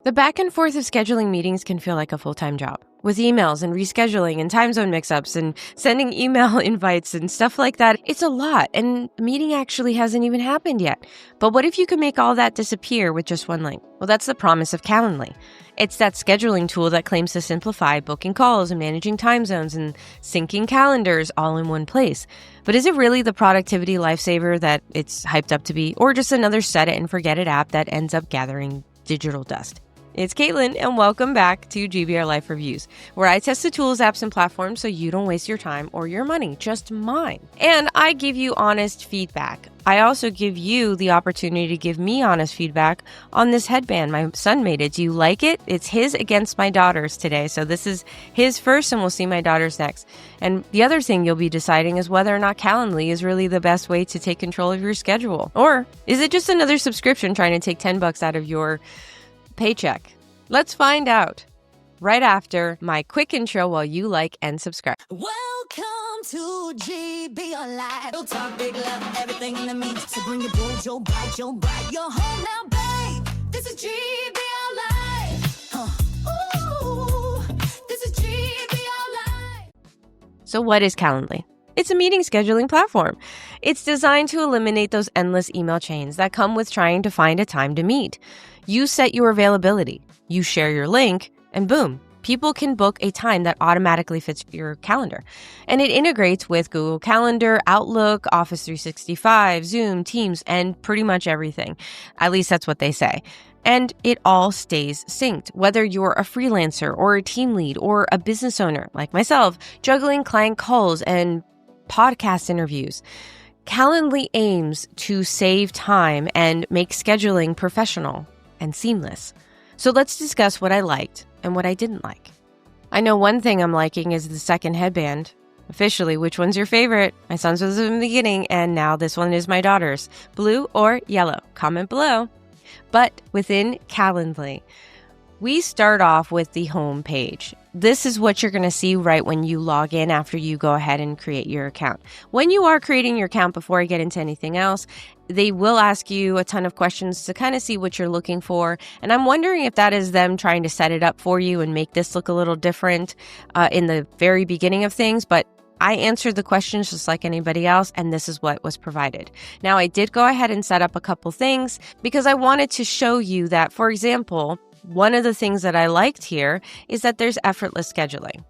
The back and forth of scheduling meetings can feel like a full-time job, with emails and rescheduling and time zone mix-ups and sending email invites and stuff like that. It's a lot, and the meeting actually hasn't even happened yet. But what if you could make all that disappear with just one link? Well, that's the promise of Calendly. It's that scheduling tool that claims to simplify booking calls and managing time zones and syncing calendars all in one place. But is it really the productivity lifesaver that it's hyped up to be, or just another set it and forget it app that ends up gathering digital dust? It's Kaitlyn, and welcome back to GBRLIFE Reviews, where I test the tools, apps, and platforms so you don't waste your time or your money, just mine. And I give you honest feedback. I also give you the opportunity to give me honest feedback on this headband. My son made it. Do you like it? It's his against my daughter's today. So this is his first, and we'll see my daughter's next. And the other thing you'll be deciding is whether or not Calendly is really the best way to take control of your schedule. Or is it just another subscription trying to take $10 out of your paycheck? Let's find out right after my quick intro while you like and subscribe. Welcome to GBRLIFE. We'll talk big love, everything in the mix. So bring your boy, Joe Bright, You're home now, babe. This is GBRLIFE. Ooh, this is GBRLIFE. So what is Calendly? It's a meeting scheduling platform. It's designed to eliminate those endless email chains that come with trying to find a time to meet. You set your availability, you share your link, and boom, people can book a time that automatically fits your calendar. And it integrates with Google Calendar, Outlook, Office 365, Zoom, Teams, and pretty much everything. At least that's what they say. And it all stays synced, whether you're a freelancer or a team lead or a business owner like myself, juggling client calls and podcast interviews. Calendly aims to save time and make scheduling professional and seamless. So let's discuss what I liked and what I didn't like. I know one thing I'm liking is the second headband. Officially, which one's your favorite? My son's was in the beginning, and now this one is my daughter's. Blue or yellow? Comment below. But within Calendly, we start off with the home page. This is what you're going to see right when you log in after you go ahead and create your account. When you are creating your account, before I get into anything else, they will ask you a ton of questions to kind of see what you're looking for. And I'm wondering if that is them trying to set it up for you and make this look a little different in the very beginning of things. But I answered the questions just like anybody else, and this is what was provided. Now, I did go ahead and set up a couple things because I wanted to show you that, for example, one of the things that I liked here is that there's effortless scheduling.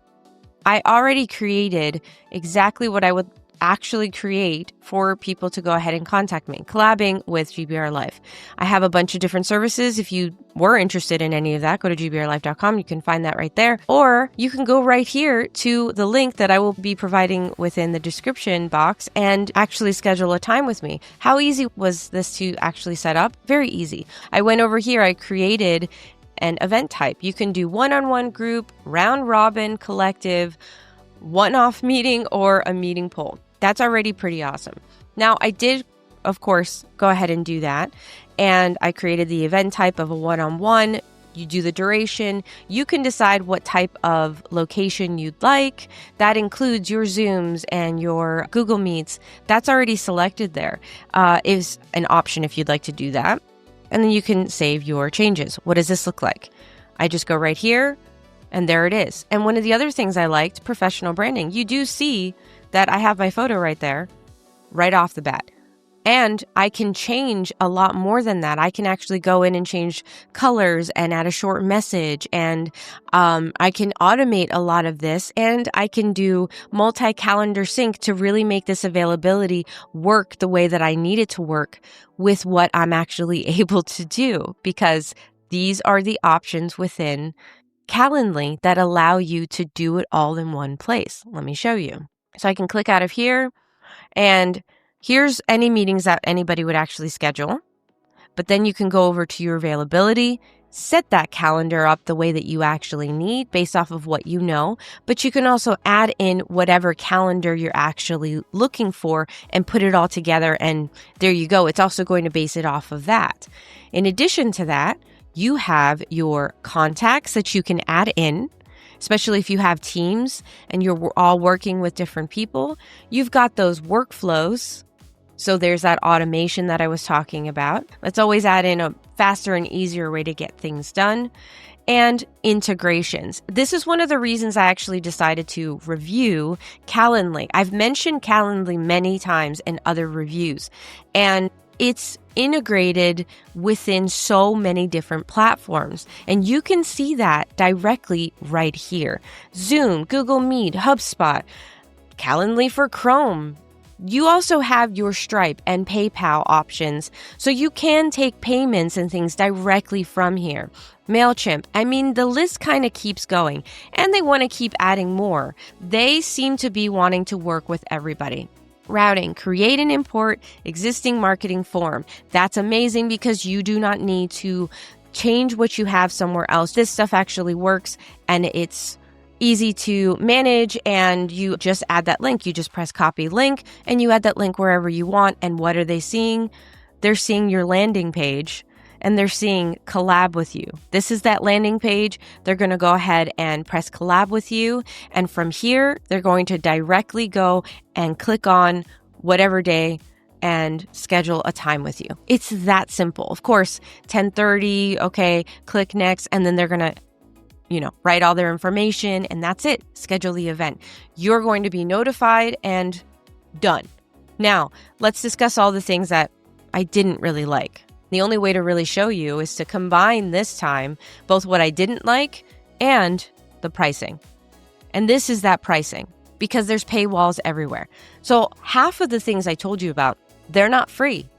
I already created exactly what I would actually create for people to go ahead and contact me, collabing with GBRLIFE. I have a bunch of different services. If you were interested in any of that, go to GBRLIFE.com. You can find that right there. Or you can go right here to the link that I will be providing within the description box and actually schedule a time with me. How easy was this to actually set up? Very easy. I went over here, I created an event type. You can do one-on-one group, round robin, collective, one-off meeting, or a meeting poll. That's already pretty awesome. Now, I did, of course, go ahead and do that. And I created the event type of a one-on-one. You do the duration. You can decide what type of location you'd like. That includes your Zooms and your Google Meets. That's already selected there. Is an option if you'd like to do that. And then you can save your changes. What does this look like? I just go right here, and there it is. And one of the other things I liked, professional branding. You do see that I have my photo right there, right off the bat. And I can change a lot more than that. I can actually go in and change colors and add a short message. And I can automate a lot of this. And I can do multi-calendar sync to really make this availability work the way that I need it to work with what I'm actually able to do. Because these are the options within Calendly that allow you to do it all in one place. Let me show you. So I can click out of here, and here's any meetings that anybody would actually schedule. But then you can go over to your availability, set that calendar up the way that you actually need based off of what you know. But you can also add in whatever calendar you're actually looking for and put it all together. And there you go. It's also going to base it off of that. In addition to that, you have your contacts that you can add in. Especially if you have teams and you're all working with different people, you've got those workflows So there's that automation that I was talking about. Let's always add in a faster and easier way to get things done. And integrations. This is one of the reasons I actually decided to review Calendly. I've mentioned Calendly many times in other reviews, and it's integrated within so many different platforms. And you can see that directly right here. Zoom, Google Meet, HubSpot, Calendly for Chrome. You also have your Stripe and PayPal options, so you can take payments and things directly from here. MailChimp, I mean, the list kind of keeps going, and they want to keep adding more. They seem to be wanting to work with everybody. Routing, create and import existing marketing form. That's amazing because you do not need to change what you have somewhere else. This stuff actually works, and it's easy to manage, and you just add that link. You just press copy link and you add that link wherever you want. And what are they seeing? They're seeing your landing page and they're seeing collab with you. This is that landing page. They're going to go ahead and press collab with you. And from here, they're going to directly go and click on whatever day and schedule a time with you. It's that simple. Of course, 10:30, okay, click next, and then they're going to write all their information, and that's it. Schedule the event. You're going to be notified and done. Now, let's discuss all the things that I didn't really like. The only way to really show you is to combine this time, both what I didn't like and the pricing. And this is that pricing because there's paywalls everywhere. So half of the things I told you about, they're not free.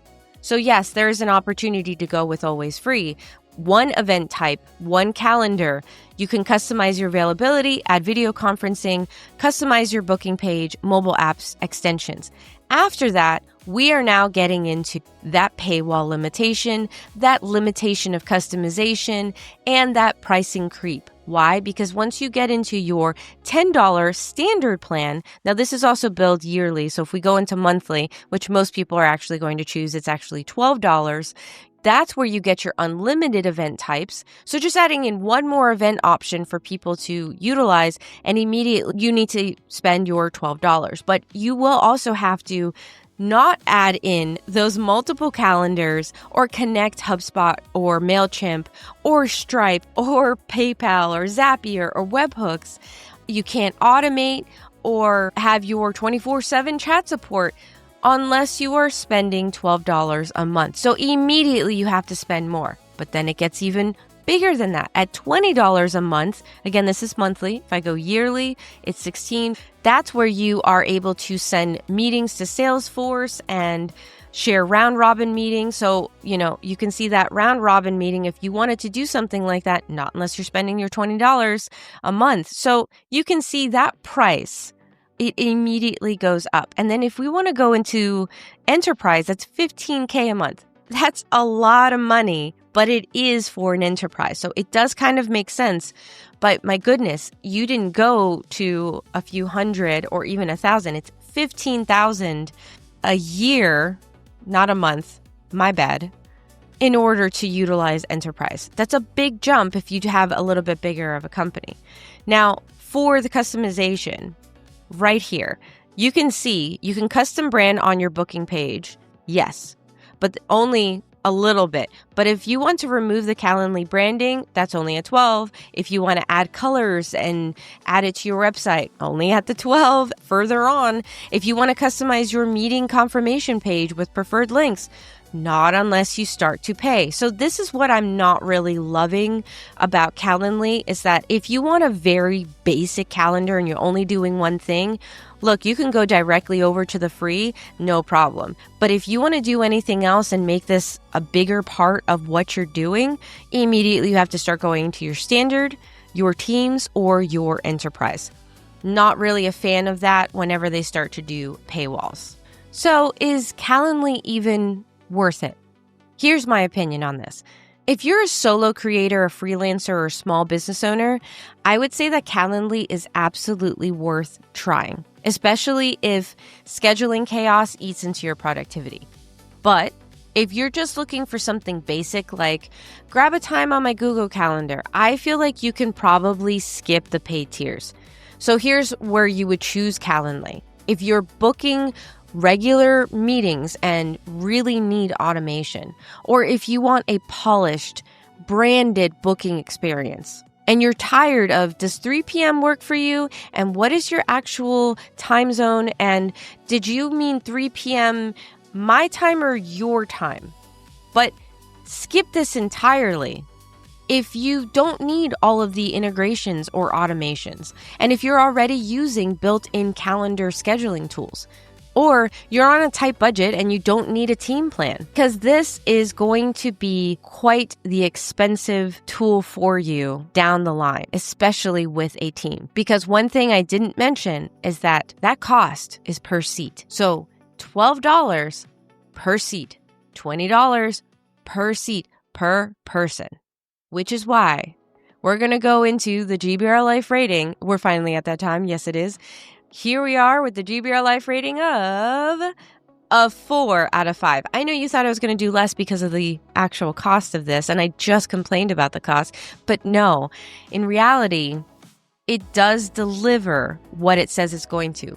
So yes, there is an opportunity to go with always free. One event type, one calendar. You can customize your availability, add video conferencing, customize your booking page, mobile apps, extensions. After that, we are now getting into that paywall limitation, that limitation of customization, and that pricing creep. Why? Because once you get into your $10 standard plan, now this is also billed yearly. So if we go into monthly, which most people are actually going to choose, it's actually $12. That's where you get your unlimited event types. So just adding in one more event option for people to utilize, and immediately you need to spend your $12. But you will also have to not add in those multiple calendars or connect HubSpot or MailChimp or Stripe or PayPal or Zapier or webhooks. You can't automate or have your 24/7 chat support unless you are spending $12 a month. So immediately you have to spend more. But then it gets even bigger than that. At $20 a month, again, this is monthly. If I go yearly, it's $16. That's where you are able to send meetings to Salesforce and share round robin meetings. So, you can see that round robin meeting if you wanted to do something like that, not unless you're spending your $20 a month. So you can see that price, it immediately goes up. And then if we want to go into enterprise, that's $15K a month. That's a lot of money, but it is for an enterprise. So it does kind of make sense. But my goodness, you didn't go to a few hundred or even 1,000. It's 15,000 a year, not a month, my bad, in order to utilize enterprise. That's a big jump if you have a little bit bigger of a company. Now, for the customization, right here, you can see you can custom brand on your booking page. Yes, but only a little bit. But if you want to remove the Calendly branding, that's only at 12. If you want to add colors and add it to your website, only at the 12. Further on, if you want to customize your meeting confirmation page with preferred links, not unless you start to pay. So this is what I'm not really loving about Calendly, is that if you want a very basic calendar and you're only doing one thing, look, you can go directly over to the free, no problem. But if you want to do anything else and make this a bigger part of what you're doing, immediately you have to start going to your standard, your teams, or your enterprise. Not really a fan of that whenever they start to do paywalls. So is Calendly even worth it? Here's my opinion on this. If you're a solo creator, a freelancer, or a small business owner, I would say that Calendly is absolutely worth trying, especially if scheduling chaos eats into your productivity. But if you're just looking for something basic like grab a time on my Google Calendar, I feel like you can probably skip the paid tiers. So here's where you would choose Calendly. If you're booking regular meetings and really need automation, or if you want a polished, branded booking experience, and you're tired of, does 3 p.m. work for you? And what is your actual time zone? And did you mean 3 p.m. my time or your time? But skip this entirely if you don't need all of the integrations or automations, and if you're already using built-in calendar scheduling tools, or you're on a tight budget and you don't need a team plan, because this is going to be quite the expensive tool for you down the line, especially with a team. Because one thing I didn't mention is that cost is per seat. So $12 per seat, $20 per seat per person, which is why we're going to go into the GBRLIFE rating. We're finally at that time. Yes, it is. Here we are with the GBRLIFE rating of a 4 out of 5. I know you thought I was going to do less because of the actual cost of this, and I just complained about the cost. But no, in reality, it does deliver what it says it's going to.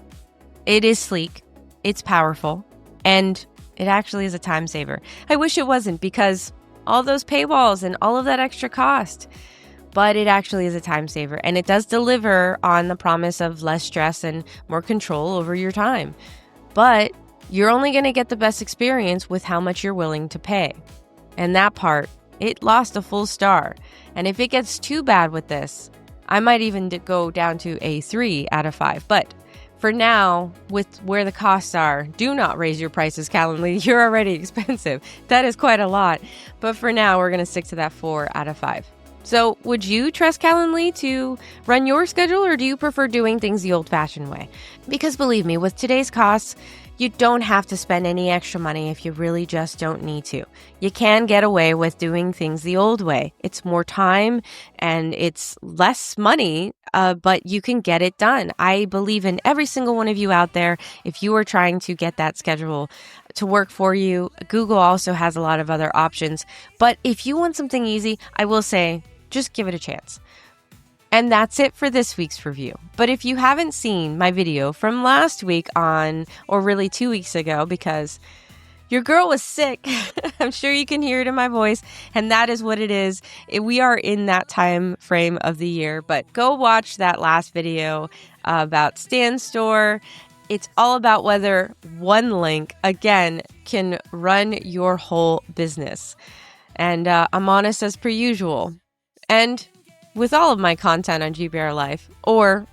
It is sleek, it's powerful, and it actually is a time saver. I wish it wasn't, because all those paywalls and all of that extra cost. But it actually is a time saver, and it does deliver on the promise of less stress and more control over your time. But you're only going to get the best experience with how much you're willing to pay. And that part, it lost a full star. And if it gets too bad with this, I might even go down to a 3 out of 5. But for now, with where the costs are, do not raise your prices, Calendly. You're already expensive. That is quite a lot. But for now, we're going to stick to that 4 out of 5. So would you trust Calendly to run your schedule, or do you prefer doing things the old-fashioned way? Because believe me, with today's costs, you don't have to spend any extra money if you really just don't need to. You can get away with doing things the old way. It's more time and it's less money, but you can get it done. I believe in every single one of you out there. If you are trying to get that schedule to work for you, Google also has a lot of other options. But if you want something easy, I will say, just give it a chance. And that's it for this week's review. But if you haven't seen my video from last week or really 2 weeks ago, because your girl was sick, I'm sure you can hear it in my voice, and that is what it is. We are in that time frame of the year, but go watch that last video about Stan Store. It's all about whether one link, again, can run your whole business. And I'm honest as per usual. And with all of my content on GBRLIFE or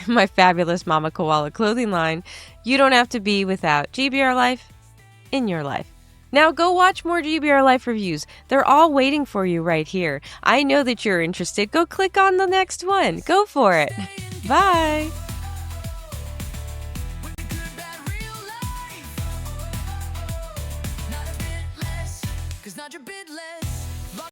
my fabulous Mama Koala clothing line, you don't have to be without GBRLIFE in your life. Now go watch more GBRLIFE reviews. They're all waiting for you right here. I know that you're interested. Go click on the next one. Go for it. Bye. Not a bit less, 'cause not your bit less.